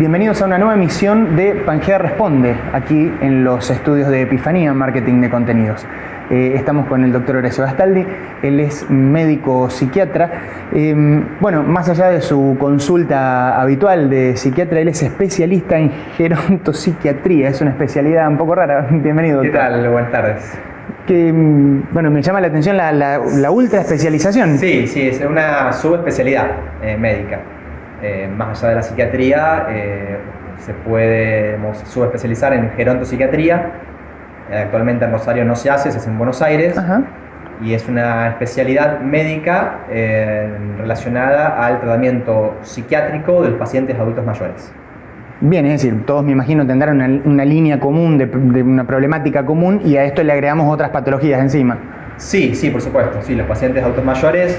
Bienvenidos a una nueva emisión de Pangea Responde, aquí en los estudios de Epifanía Marketing de Contenidos. Estamos con el doctor Horacio Gastaldi, él es médico psiquiatra. Bueno, más allá de su consulta habitual de psiquiatra, él es especialista en gerontopsiquiatría, es una especialidad un poco rara. Bienvenido, doctor. ¿Qué tal? Buenas tardes. Bueno, me llama la atención la ultra especialización. Sí, es una subespecialidad médica. Más allá de la psiquiatría, se puede subespecializar en gerontopsiquiatría. Actualmente en Rosario no se hace en Buenos Aires. Ajá. Y es una especialidad médica relacionada al tratamiento psiquiátrico de los pacientes adultos mayores. Bien, es decir, todos me imagino tendrán una línea común de una problemática común y a esto le agregamos otras patologías encima. Sí, por supuesto. Sí, los pacientes adultos mayores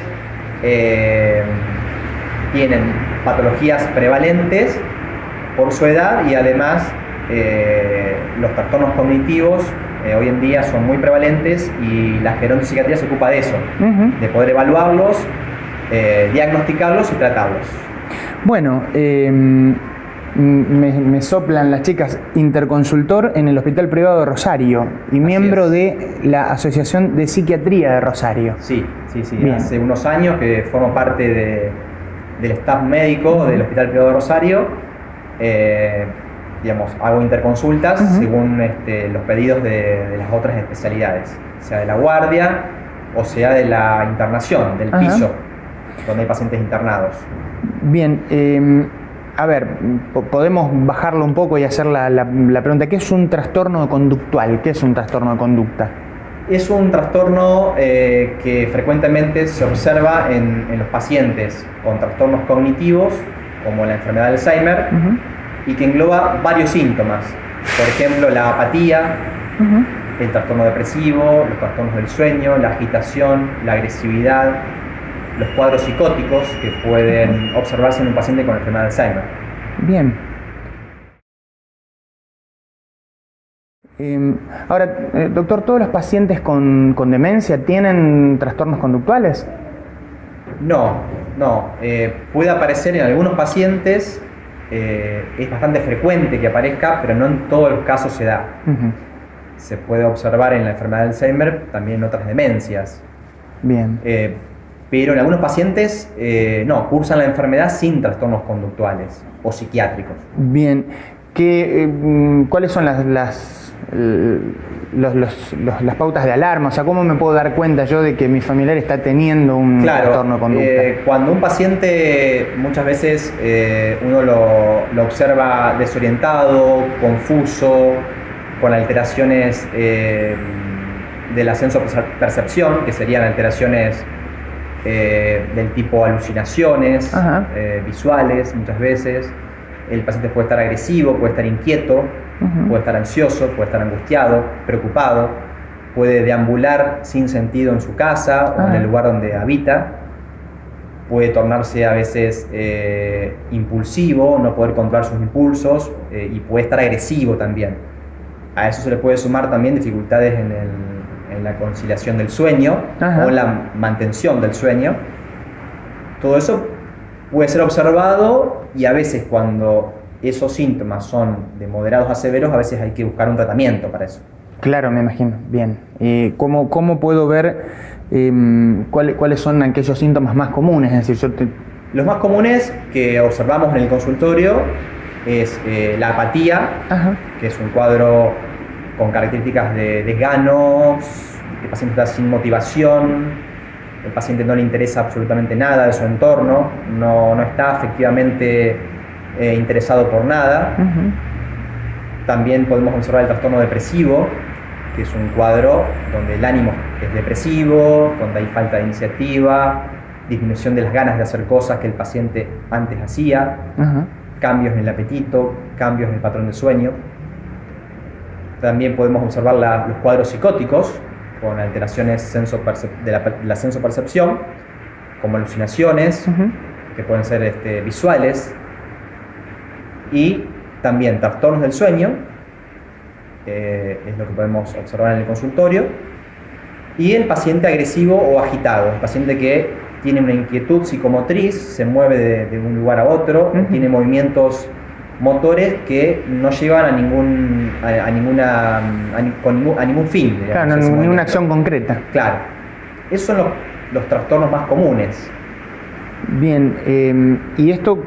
tienen patologías prevalentes por su edad y además los trastornos cognitivos hoy en día son muy prevalentes y la gerontopsiquiatría se ocupa de eso, de poder evaluarlos, diagnosticarlos y tratarlos. Bueno, me soplan las chicas, interconsultor en el Hospital Privado de Rosario y miembro de la Asociación de Psiquiatría de Rosario. Sí. Bien. Hace unos años que formo parte del staff médico del Hospital Privado de Rosario. Hago interconsultas según los pedidos de las otras especialidades, sea de la guardia o sea de la internación, del piso, donde hay pacientes internados. Bien, a ver, podemos bajarlo un poco y hacer la pregunta, ¿qué es un trastorno conductual? ¿Qué es un trastorno de conducta? Es un trastorno que frecuentemente se observa en los pacientes con trastornos cognitivos, como la enfermedad de Alzheimer, y que engloba varios síntomas. Por ejemplo, la apatía, el trastorno depresivo, los trastornos del sueño, la agitación, la agresividad, los cuadros psicóticos que pueden observarse en un paciente con enfermedad de Alzheimer. Bien. Ahora, doctor, ¿todos los pacientes con demencia tienen trastornos conductuales? No. Puede aparecer en algunos pacientes, es bastante frecuente que aparezca, pero no en todos los casos se da. Se puede observar en la enfermedad de Alzheimer, también en otras demencias. Bien. Pero en algunos pacientes cursan la enfermedad sin trastornos conductuales o psiquiátricos. Bien. ¿Cuáles son las pautas de alarma? O sea, ¿cómo me puedo dar cuenta yo de que mi familiar está teniendo un trastorno de conducta? Cuando un paciente muchas veces uno lo observa desorientado, confuso, con alteraciones del ascenso percepción, que serían alteraciones del tipo alucinaciones visuales muchas veces. El paciente puede estar agresivo, puede estar inquieto, puede estar ansioso, puede estar angustiado, preocupado, puede deambular sin sentido en su casa o en el lugar donde habita, puede tornarse a veces impulsivo, no poder controlar sus impulsos y puede estar agresivo también. A eso se le puede sumar también dificultades en la conciliación del sueño o la mantención del sueño. Todo eso puede ser observado y a veces cuando esos síntomas son de moderados a severos, a veces hay que buscar un tratamiento para eso. Claro, me imagino. Bien. ¿Cómo puedo ver cuáles son aquellos síntomas más comunes? Es decir, Los más comunes que observamos en el consultorio es la apatía, que es un cuadro con características de desgano, el paciente está sin motivación, el paciente no le interesa absolutamente nada de su entorno, no está efectivamente interesado por nada. También podemos observar el trastorno depresivo, que es un cuadro donde el ánimo es depresivo, donde hay falta de iniciativa, disminución de las ganas de hacer cosas que el paciente antes hacía, cambios en el apetito, cambios en el patrón de sueño. También podemos observar los cuadros psicóticos, con alteraciones de la sensopercepción, como alucinaciones, que pueden ser visuales, y también trastornos del sueño, es lo que podemos observar en el consultorio, y el paciente agresivo o agitado, el paciente que tiene una inquietud psicomotriz, se mueve de un lugar a otro, tiene movimientos motores que no llevan a ningún fin, digamos, claro, ninguna acción concreta. Claro, esos son los trastornos más comunes. Bien, y esto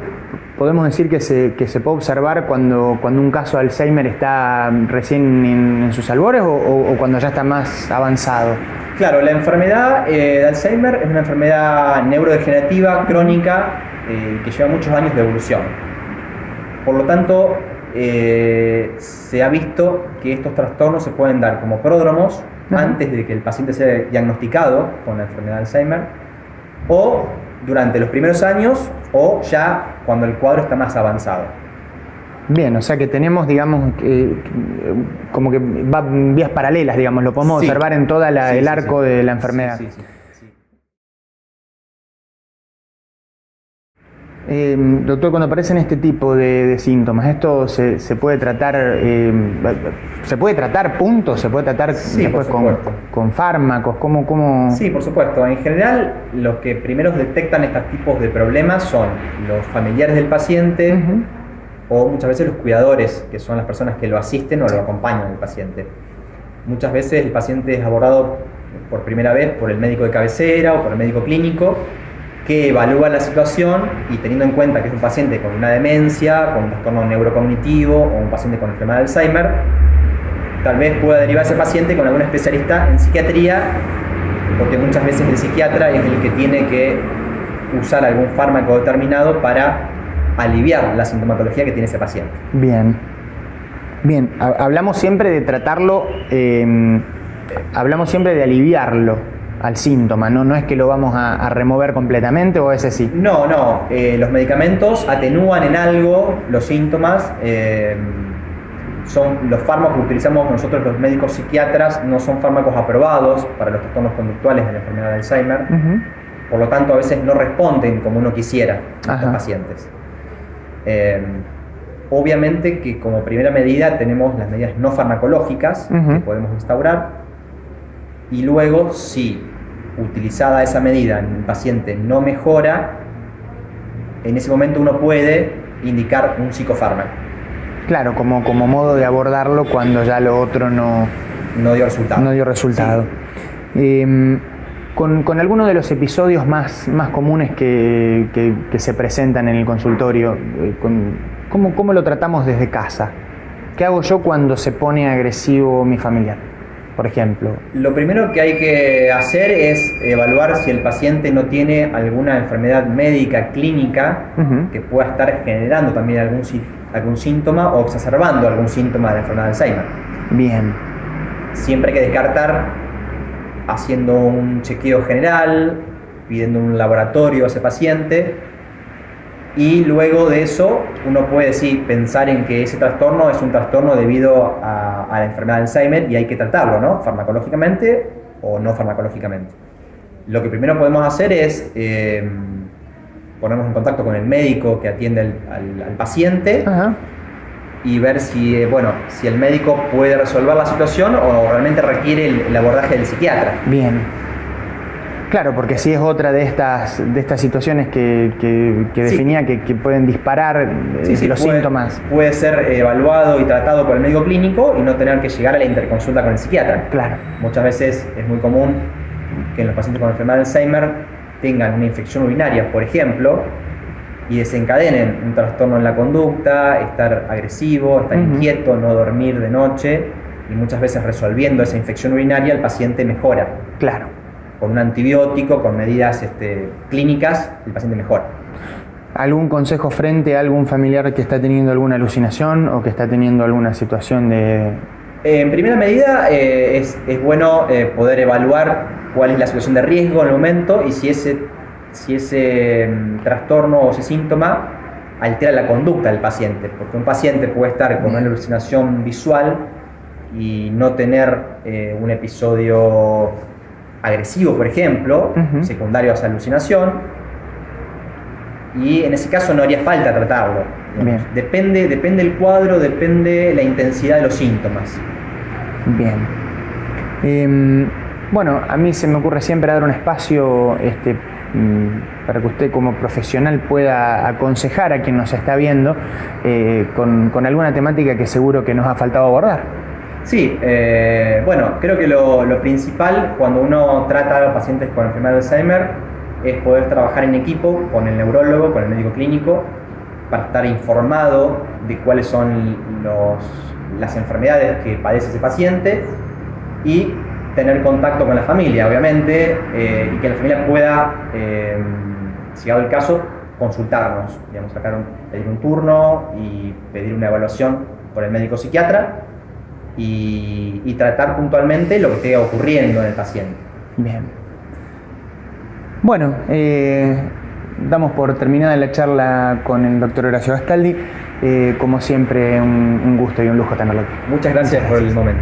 podemos decir que se puede observar cuando un caso de Alzheimer está recién en sus albores o cuando ya está más avanzado. Claro, la enfermedad de Alzheimer es una enfermedad neurodegenerativa crónica que lleva muchos años de evolución. Por lo tanto, se ha visto que estos trastornos se pueden dar como pródromos antes de que el paciente sea diagnosticado con la enfermedad de Alzheimer, o durante los primeros años, o ya cuando el cuadro está más avanzado. Bien, o sea que tenemos, digamos, como que va vías paralelas, digamos, lo podemos observar en todo el arco de la enfermedad. Sí. Doctor, cuando aparecen este tipo de síntomas, ¿esto se puede tratar, puntos? ¿Se puede tratar después con fármacos? ¿Cómo? Sí, por supuesto. En general, los que primero detectan estos tipos de problemas son los familiares del paciente, o muchas veces los cuidadores, que son las personas que lo asisten o lo acompañan al paciente. Muchas veces el paciente es abordado por primera vez por el médico de cabecera o por el médico clínico, que evalúa la situación y, teniendo en cuenta que es un paciente con una demencia, con un trastorno neurocognitivo o un paciente con enfermedad de Alzheimer, tal vez pueda derivar ese paciente con algún especialista en psiquiatría, porque muchas veces el psiquiatra es el que tiene que usar algún fármaco determinado para aliviar la sintomatología que tiene ese paciente. Bien, hablamos siempre de tratarlo, hablamos siempre de aliviarlo al síntoma, no es que lo vamos a remover completamente, o ese sí. No, los medicamentos atenúan en algo los síntomas. Son los fármacos que utilizamos nosotros los médicos psiquiatras, no son fármacos aprobados para los trastornos conductuales de la enfermedad de Alzheimer. Por lo tanto, a veces no responden como uno quisiera a estos pacientes. Obviamente que como primera medida tenemos las medidas no farmacológicas que podemos instaurar, y luego, si utilizada esa medida en el paciente no mejora, en ese momento uno puede indicar un psicofármaco. Claro, como modo de abordarlo cuando ya lo otro no dio resultado. Sí. Con alguno de los episodios más comunes que se presentan en el consultorio, ¿cómo lo tratamos desde casa? ¿Qué hago yo cuando se pone agresivo mi familiar, por ejemplo? Lo primero que hay que hacer es evaluar si el paciente no tiene alguna enfermedad médica, clínica, que pueda estar generando también algún síntoma o exacerbando algún síntoma de la enfermedad de Alzheimer. Bien. Siempre hay que descartar haciendo un chequeo general, pidiendo un laboratorio a ese paciente, y luego de eso uno puede pensar en que ese trastorno es un trastorno debido a la enfermedad de Alzheimer y hay que tratarlo, ¿no? Farmacológicamente o no farmacológicamente. Lo que primero podemos hacer es ponernos en contacto con el médico que atiende al paciente y ver si el médico puede resolver la situación o realmente requiere el abordaje del psiquiatra. Bien. Claro, porque sí es otra de estas situaciones que definía que pueden disparar los síntomas. Puede ser evaluado y tratado por el médico clínico y no tener que llegar a la interconsulta con el psiquiatra. Claro. Muchas veces es muy común que en los pacientes con enfermedad de Alzheimer tengan una infección urinaria, por ejemplo, y desencadenen un trastorno en la conducta, estar agresivo, estar inquieto, no dormir de noche, y muchas veces resolviendo esa infección urinaria el paciente mejora. Claro. Con un antibiótico, con medidas clínicas, el paciente mejora. ¿Algún consejo frente a algún familiar que está teniendo alguna alucinación o que está teniendo alguna situación de...? En primera medida es bueno poder evaluar cuál es la situación de riesgo en el momento y si ese trastorno o ese síntoma altera la conducta del paciente, porque un paciente puede estar con una alucinación visual y no tener un episodio agresivo, por ejemplo, secundario a esa alucinación, y en ese caso no haría falta tratarlo. Depende del cuadro, depende la intensidad de los síntomas. Bien. Bueno, a mí se me ocurre siempre dar un espacio para que usted como profesional pueda aconsejar a quien nos está viendo con alguna temática que seguro que nos ha faltado abordar. Sí, bueno, creo que lo principal cuando uno trata a pacientes con enfermedad de Alzheimer es poder trabajar en equipo con el neurólogo, con el médico clínico, para estar informado de cuáles son las enfermedades que padece ese paciente y tener contacto con la familia, obviamente, y que la familia pueda, si llegado el caso, consultarnos, digamos, pedir un turno y pedir una evaluación por el médico psiquiatra y tratar puntualmente lo que esté ocurriendo en el paciente. Bien. Bueno, damos por terminada la charla con el doctor Horacio Gastaldi. Como siempre, un gusto y un lujo tenerlo aquí. Muchas gracias por el momento.